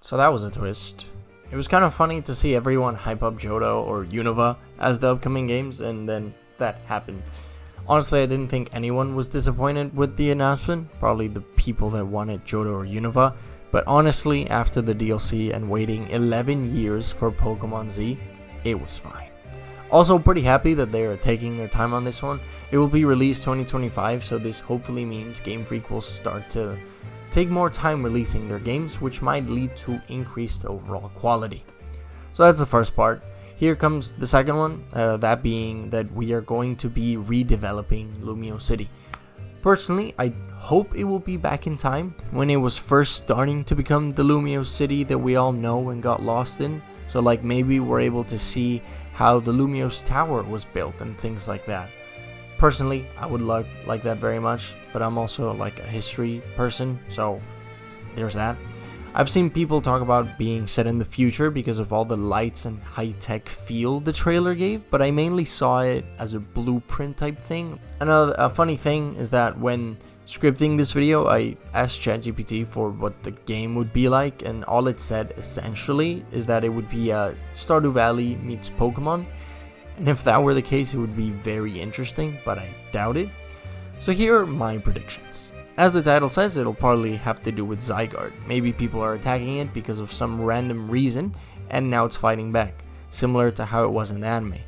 So that was a twist. It was kind of funny to see everyone hype up Johto or Unova as the upcoming games, and then that happened. Honestly, I didn't think anyone was disappointed with the announcement, probably the people that wanted Johto or Unova, but honestly, after the DLC and waiting 11 years for Pokemon Z, it was fine. Also, pretty happy that they are taking their time on this one. It will be released 2025, so this hopefully means Game Freak will start to take more time releasing their games, which might lead to increased overall quality. So that's the first part. Here comes the second one, that being that we are going to be redeveloping Lumio City. Personally, I hope it will be back in time when it was first starting to become the Lumio City that we all know and got lost in. So like maybe we're able to see how the Lumio's tower was built and things like that. Personally, I would like that very much, but I'm also like a history person, so there's that. I've seen people talk about being set in the future because of all the lights and high-tech feel the trailer gave, but I mainly saw it as a blueprint type thing. A funny thing is that when scripting this video, I asked ChatGPT for what the game would be like, and all it said essentially is that it would be a Stardew Valley meets Pokemon. And if that were the case, it would be very interesting, but I doubt it. So here are my predictions. As the title says, it'll probably have to do with Zygarde. Maybe people are attacking it because of some random reason, and now it's fighting back, similar to how it was in the anime.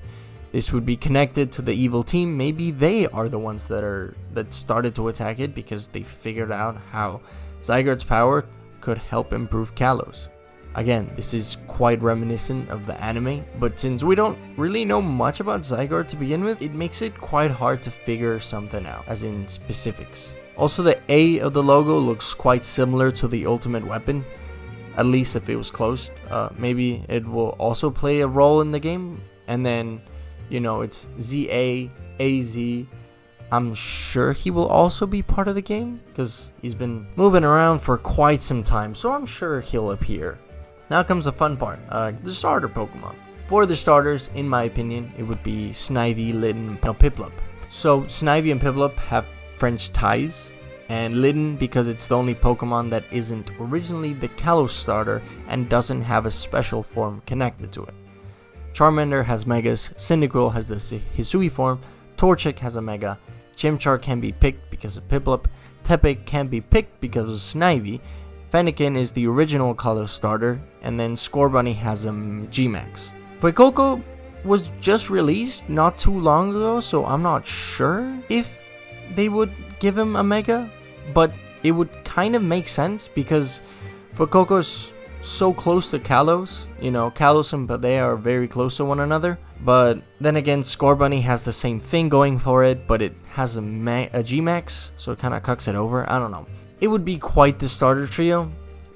This would be connected to the evil team. Maybe they are the ones that started to attack it because they figured out how Zygarde's power could help improve Kalos. Again, this is quite reminiscent of the anime, but since we don't really know much about Zygarde to begin with, it makes it quite hard to figure something out, as in specifics. Also, the A of the logo looks quite similar to the ultimate weapon, at least if it was closed. Maybe it will also play a role in the game, and then, you know, it's ZA, AZ. I'm sure he will also be part of the game, because he's been moving around for quite some time, so I'm sure he'll appear. Now comes the fun part, the starter Pokemon. For the starters, in my opinion, it would be Snivy, Litten, and Piplup. So Snivy and Piplup have French ties, and Litten because it's the only Pokemon that isn't originally the Kalos starter and doesn't have a special form connected to it. Charmander has Megas, Cyndaquil has the Hisui form, Torchic has a Mega, Chimchar can be picked because of Piplup, Tepig can be picked because of Snivy, Fennekin is the original Kalos starter, and then Scorbunny has a G-Max. Fuecoco was just released not too long ago, so I'm not sure if they would give him a Mega, but it would kind of make sense because Fuecoco's so close to Kalos. You know, Kalos and Paldea are very close to one another, but then again, Scorbunny has the same thing going for it, but it has a G-Max, so it kind of cucks it over. I don't know. It would be quite the starter trio,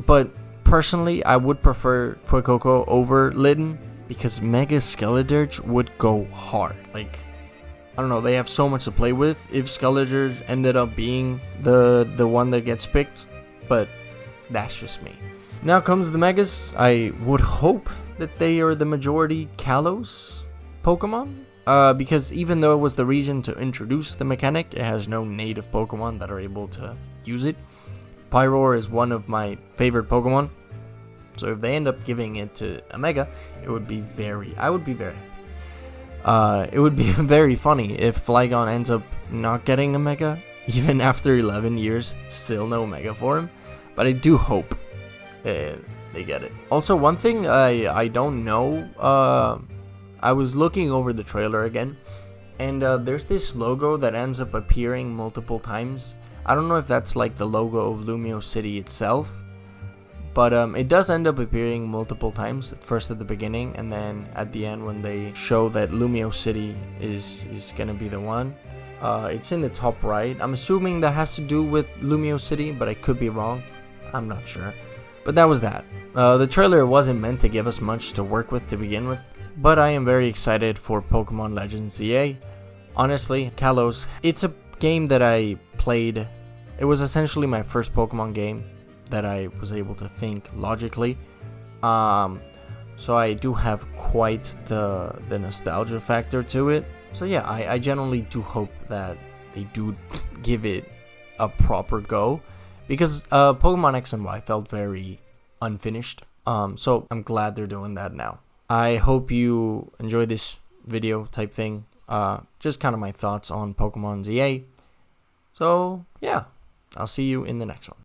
but personally, I would prefer Fuecoco over Litten because Mega Skeledirge would go hard. Like, I don't know, they have so much to play with if Skeledirge ended up being the one that gets picked, but that's just me. Now comes the Megas. I would hope that they are the majority Kalos Pokemon, because even though it was the region to introduce the mechanic, it has no native Pokemon that are able to use it. Pyroar is one of my favorite Pokemon, so if they end up giving it to a Mega, it would be very it would be very funny if Flygon ends up not getting a Mega, even after 11 years, still no Mega for him, but I do hope they get it. Also, one thing I don't know, I was looking over the trailer again, and there's this logo that ends up appearing multiple times. I don't know if that's like the logo of Lumio City itself, but it does end up appearing multiple times, first at the beginning and then at the end when they show that Lumio City is gonna be the one. It's in the top right. I'm assuming that has to do with Lumio City, but I could be wrong. I'm not sure. But that was that. The trailer wasn't meant to give us much to work with to begin with, but I am very excited for Pokemon Legends ZA. Honestly, Kalos, it's a game that I played. It was essentially my first Pokemon game that I was able to think logically. So I do have quite the nostalgia factor to it. So yeah, I generally do hope that they do give it a proper go, because Pokemon X and Y felt very unfinished. So I'm glad they're doing that now. I hope you enjoy this video type thing. Just kind of my thoughts on Pokemon ZA. So yeah, I'll see you in the next one.